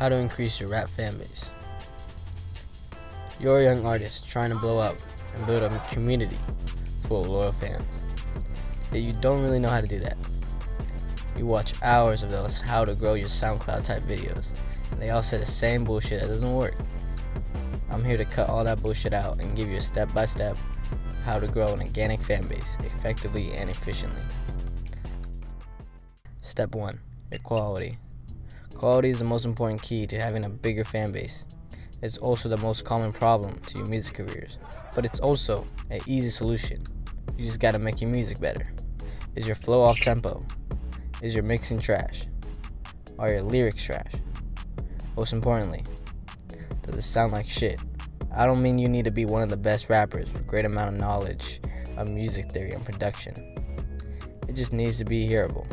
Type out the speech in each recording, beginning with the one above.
How to increase your rap fan base. You're a young artist trying to blow up and build a community full of loyal fans, yet you don't really know how to do that. You watch hours of those how to grow your SoundCloud type videos, and they all say the same bullshit that doesn't work. I'm here to cut all that bullshit out and give you a step-by-step how to grow an organic fan base effectively and efficiently. Step 1. Equality. Quality is the most important key to having a bigger fan base. It's also the most common problem to your music careers, but it's also an easy solution. You just gotta make your music better. Is your flow off tempo? Is your mixing trash? Are your lyrics trash? Most importantly, does it sound like shit? I don't mean you need to be one of the best rappers with a great amount of knowledge of music theory and production. It just needs to be hearable.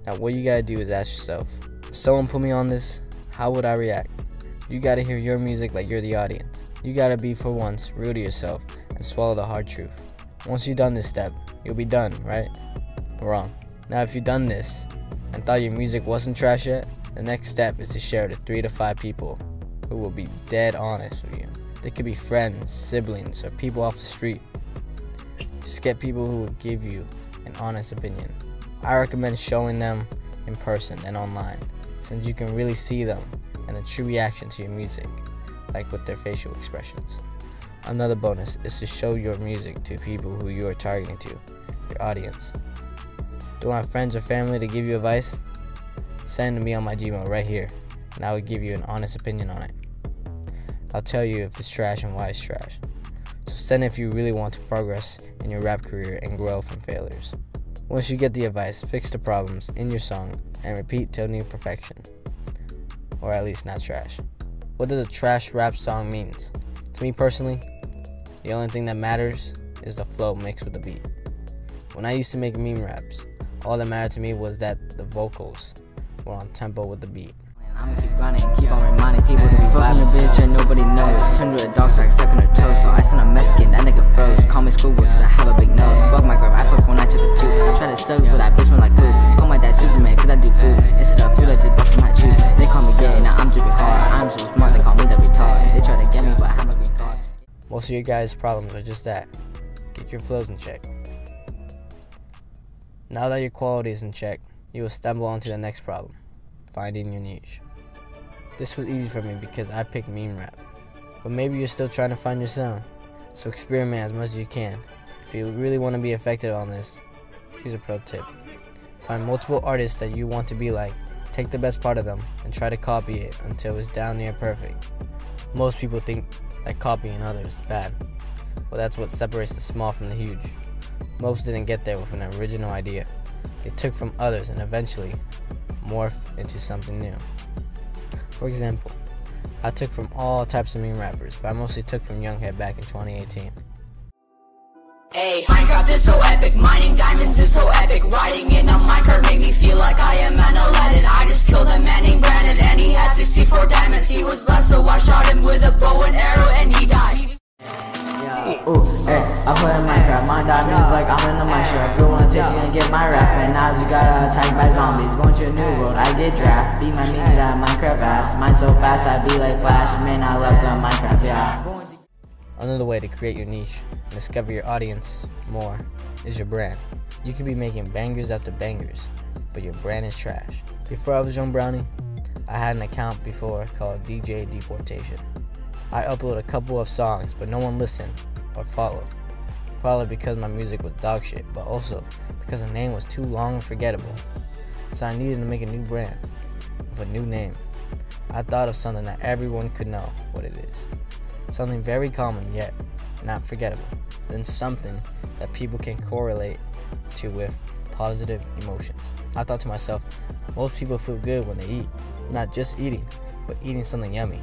Now what you gotta do is ask yourself, if someone put me on this, how would I react? You gotta hear your music like you're the audience. You gotta be, for once, real to yourself and swallow the hard truth. Once you've done this step, you'll be done, right? Wrong. Now if you've done this and thought your music wasn't trash yet, the next step is to share it to 3 to 5 people who will be dead honest with you. They could be friends, siblings, or people off the street. Just get people who will give you an honest opinion. I recommend showing them in person and online, since you can really see them and a true reaction to your music, like with their facial expressions. Another bonus is to show your music to people who you are targeting to, your audience. Do you want friends or family to give you advice? Send it to me on my Gmail right here, and I will give you an honest opinion on it. I'll tell you if it's trash and why it's trash. So send it if you really want to progress in your rap career and grow from failures. Once you get the advice, fix the problems in your song and repeat till near perfection. Or at least not trash. What does a trash rap song mean? To me personally, the only thing that matters is the flow mixed with the beat. When I used to make meme raps, all that mattered to me was that the vocals were on tempo with the beat. I'ma keep running and keep on reminding people to be fucking a bitch and nobody knows. Turn to a dog so I suck on her toes. But I sent a Mexican, that nigga froze. Call me schoolboy cause I have a big nose. Fuck my grip, I put 4 nights to the tube. Try to suck but that bitch smell like poop. Call my dad Superman cause I do food. Instead of food I just bustin' my truth. They call me gay, now I'm dripping hard. I'm so smart, they call me the retard. They try to get me but I have a green card. Most of your guys' problems are just that. Get your flows in check. Now that your quality is in check, you will stumble onto the next problem, finding your niche. This was easy for me because I picked meme rap, but maybe you're still trying to find your sound, so experiment as much as you can. If you really want to be effective on this, here's a pro tip. Find multiple artists that you want to be like, take the best part of them, and try to copy it until it's down near perfect. Most people think that copying others is bad, well that's what separates the small from the huge. Most didn't get there with an original idea. They took from others and eventually morphed into something new. For example, I took from all types of meme rappers, but I mostly took from Younghead back in 2018. Hey, Minecraft is so epic, mining diamonds is so epic. Riding in a minecart make me feel like I am an Aladdin. I just killed a man named Brandon and he had 64 diamonds. He was blessed so I shot him with a bow and arrow and he died. Ooh, hey, I play in Minecraft, my diamonds like I'm in the Minecraft. Girl wanna taste you and get my rap, and I just got attacked by zombies. Going to a new world, I get draft. Beat my meat to that Minecraft ass. Mine so fast, I be like Flash. Man, I love some Minecraft, yeah. Another way to create your niche and discover your audience more is your brand. You could be making bangers after bangers, but your brand is trash. Before I was Young Brownie, I had an account before called DJ Deportation. I uploaded a couple of songs, but no one listened or followed. Probably because my music was dog shit, but also because the name was too long and forgettable. So I needed to make a new brand with a new name. I thought of something that everyone could know what it is. Something very common yet not forgettable. Then something that people can correlate to with positive emotions. I thought to myself, most people feel good when they eat. Not just eating, but eating something yummy,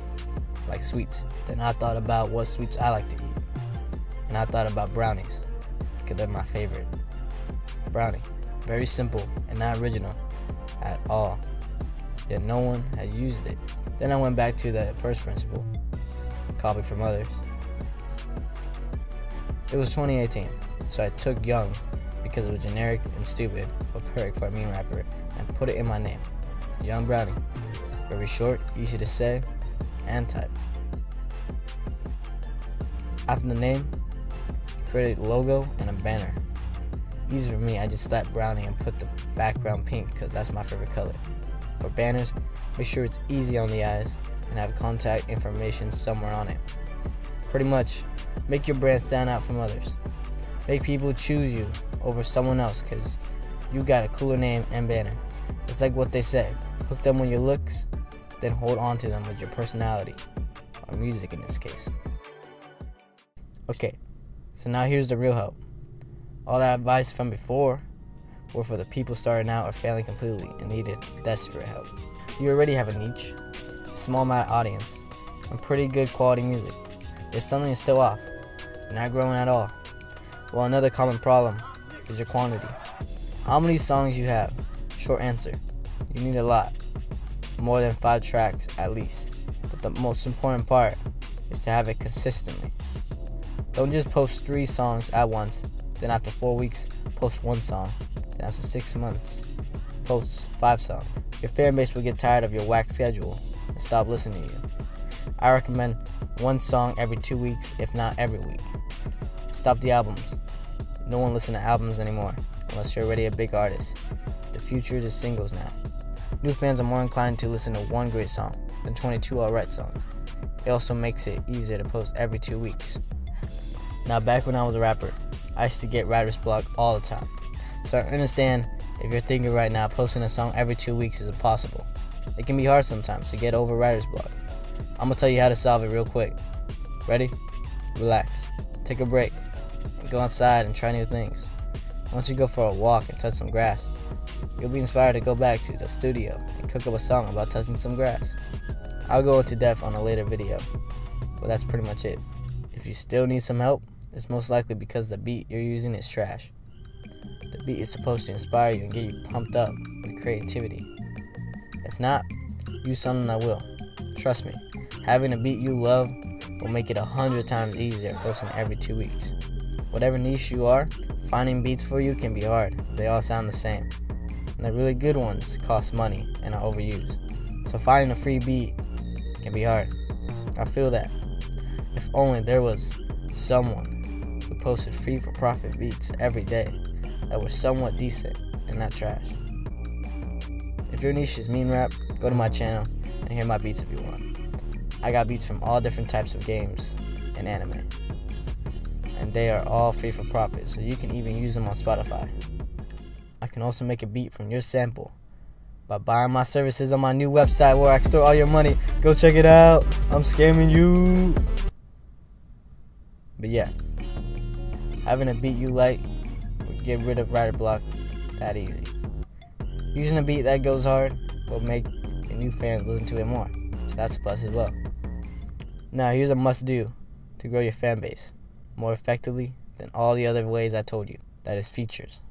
like sweets. Then I thought about what sweets I like to eat. And I thought about brownies, because they're my favorite. Brownie, very simple and not original at all, yet no one had used it. Then I went back to the first principle, copy from others. It was 2018, so I took Young because it was generic and stupid, but perfect for a meme rapper, and put it in my name, Young Brownie. Very short, easy to say and type. After the name, create a logo and a banner. Easy for me, I just slap brownie and put the background pink because that's my favorite color. For banners, make sure it's easy on the eyes and have contact information somewhere on it. Pretty much, make your brand stand out from others. Make people choose you over someone else because you got a cooler name and banner. It's like what they say, hook them with your looks, then hold on to them with your personality, or music in this case. Okay, so now here's the real help. All that advice from before were for the people starting out or failing completely and needed desperate help. You already have a niche, a small amount of audience, and pretty good quality music. Yet something is still off. You're not growing at all. Well, another common problem is your quantity. How many songs you have? Short answer, you need a lot. More than 5 tracks at least. But the most important part is to have it consistently. Don't just post 3 songs at once, then after 4 weeks, post 1 song. Then after 6 months, post 5 songs. Your fan base will get tired of your whack schedule and stop listening to you. I recommend 1 song every 2 weeks, if not every week. Stop the albums. No one listens to albums anymore, unless you're already a big artist. The future is singles now. New fans are more inclined to listen to 1 great song than 22 alright songs. It also makes it easier to post every 2 weeks. Now, back when I was a rapper, I used to get writer's block all the time. So I understand if you're thinking right now posting a song every 2 weeks is impossible. It can be hard sometimes to get over writer's block. I'm gonna tell you how to solve it real quick. Ready? Relax. Take a break. And go outside and try new things. Once you go for a walk and touch some grass, you'll be inspired to go back to the studio and cook up a song about touching some grass. I'll go into depth on a later video, but that's pretty much it. If you still need some help, it's most likely because the beat you're using is trash. The beat is supposed to inspire you and get you pumped up with creativity. If not, use something that will. Trust me, having a beat you love will make it 100 times easier posting every 2 weeks. Whatever niche you are, finding beats for you can be hard. They all sound the same. And the really good ones cost money and are overused. So finding a free beat can be hard. I feel that. If only there was someone who posted free for profit beats every day that were somewhat decent and not trash. If your niche is meme rap, go to my channel and hear my beats if you want. I got beats from all different types of games and anime. And they are all free for profit, so you can even use them on Spotify. I can also make a beat from your sample by buying my services on my new website where I store all your money. Go check it out. I'm scamming you. But yeah, having a beat you like will get rid of writer block that easy. Using a beat that goes hard will make your new fans listen to it more, so that's a plus as well. Now here's a must do to grow your fan base more effectively than all the other ways I told you. That is features.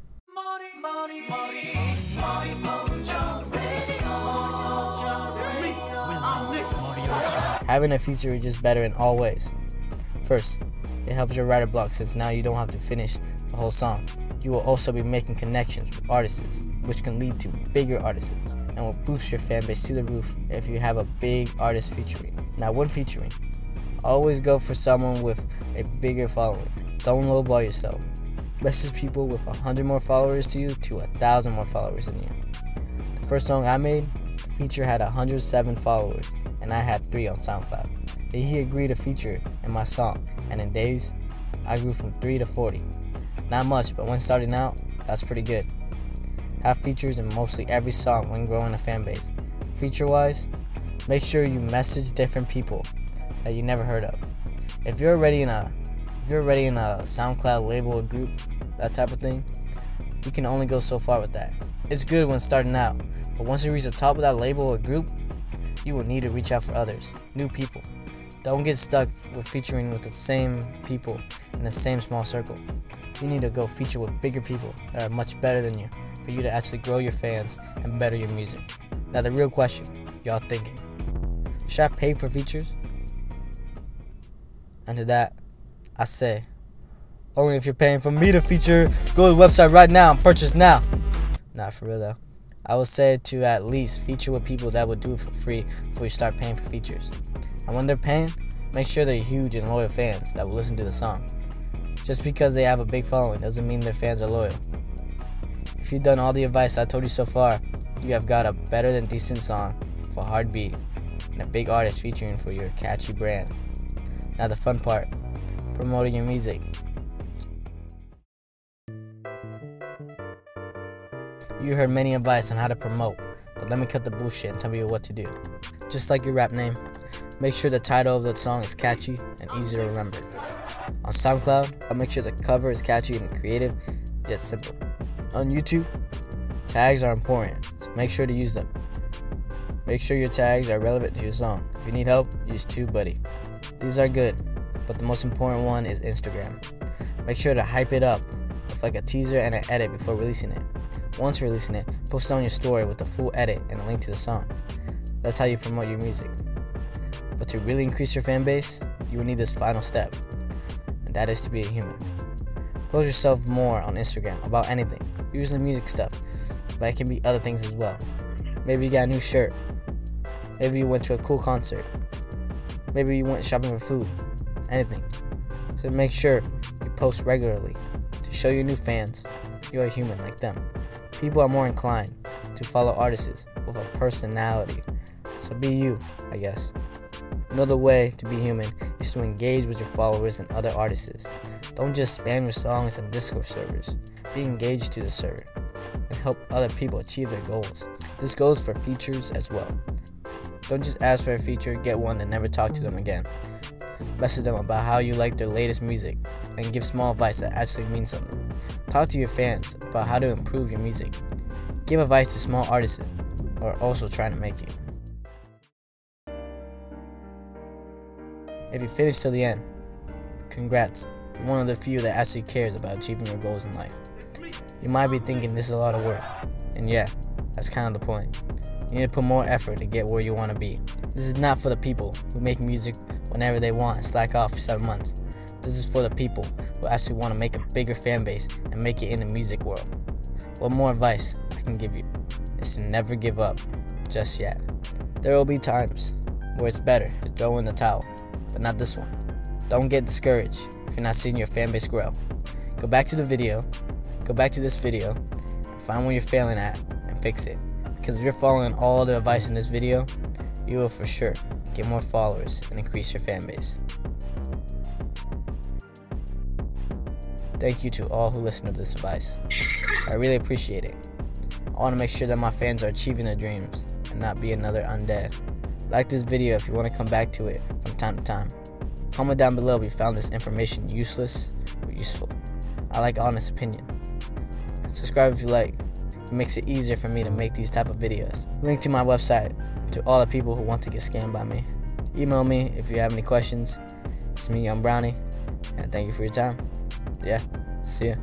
Having a feature is just better in all ways. First, it helps your writer block since now you don't have to finish the whole song. You will also be making connections with artists, which can lead to bigger artists and will boost your fan base to the roof if you have a big artist featuring. Now, when featuring, always go for someone with a bigger following. Don't lowball yourself. Message people with 100 more followers to you to 1,000 more followers than you. The first song I made, the feature had 107 followers, and I had 3 on SoundCloud. He agreed to feature in my song, and in days, I grew from 3 to 40. Not much, but when starting out, that's pretty good. Have features in mostly every song when growing a fan base. Feature-wise, make sure you message different people that you never heard of. If you're already in a SoundCloud label or group, that type of thing, you can only go so far with that. It's good when starting out, but once you reach the top of that label or group, you will need to reach out for others, new people. Don't get stuck with featuring with the same people in the same small circle. You need to go feature with bigger people that are much better than you for you to actually grow your fans and better your music. Now the real question, y'all thinking, should I pay for features? And to that, I say, only if you're paying for me to feature. Go to the website right now and purchase now. Nah, for real though. I would say to at least feature with people that would do it for free before you start paying for features. And when they're paying, make sure they're huge and loyal fans that will listen to the song. Just because they have a big following doesn't mean their fans are loyal. If you've done all the advice I told you so far, you have got a better than decent song with a hard beat and a big artist featuring for your catchy brand. Now the fun part, promoting your music. You heard many advice on how to promote, but let me cut the bullshit and tell you what to do. Just like your rap name, make sure the title of the song is catchy and easy to remember. On SoundCloud, I'll make sure the cover is catchy and creative, yet simple. On YouTube, tags are important, so make sure to use them. Make sure your tags are relevant to your song. If you need help, use TubeBuddy. These are good, but the most important one is Instagram. Make sure to hype it up with like a teaser and an edit before releasing it. Once releasing it, post it on your story with a full edit and a link to the song. That's how you promote your music. But to really increase your fan base, you will need this final step, and that is to be a human. Post yourself more on Instagram about anything, usually music stuff, but it can be other things as well. Maybe you got a new shirt, maybe you went to a cool concert, maybe you went shopping for food, anything. So make sure you post regularly to show your new fans you're a human like them. People are more inclined to follow artists with a personality, so be you, I guess. Another way to be human is to engage with your followers and other artists. Don't just spam your songs on Discord servers. Be engaged to the server and help other people achieve their goals. This goes for features as well. Don't just ask for a feature, get one, and never talk to them again. Message them about how you like their latest music and give small advice that actually means something. Talk to your fans about how to improve your music. Give advice to small artists who are also trying to make it. If you finish till the end, congrats. You're one of the few that actually cares about achieving your goals in life. You might be thinking this is a lot of work, and yeah, that's kind of the point. You need to put more effort to get where you want to be. This is not for the people who make music whenever they want and slack off for 7 months. This is for the people who actually want to make a bigger fan base and make it in the music world. One more advice I can give you is to never give up just yet. There will be times where it's better to throw in the towel, but not this one. Don't get discouraged if you're not seeing your fan base grow. Go back to this video, and find where you're failing at and fix it. Because if you're following all the advice in this video, you will for sure get more followers and increase your fan base. Thank you to all who listen to this advice. I really appreciate it. I want to make sure that my fans are achieving their dreams and not be another undead. Like this video if you want to come back to it from time to time. Comment down below if you found this information useless or useful. I like honest opinion. Subscribe if you like. It makes it easier for me to make these type of videos. Link to my website to all the people who want to get scammed by me. Email me if you have any questions. It's me, Young Brownie, and thank you for your time. Yeah, see ya.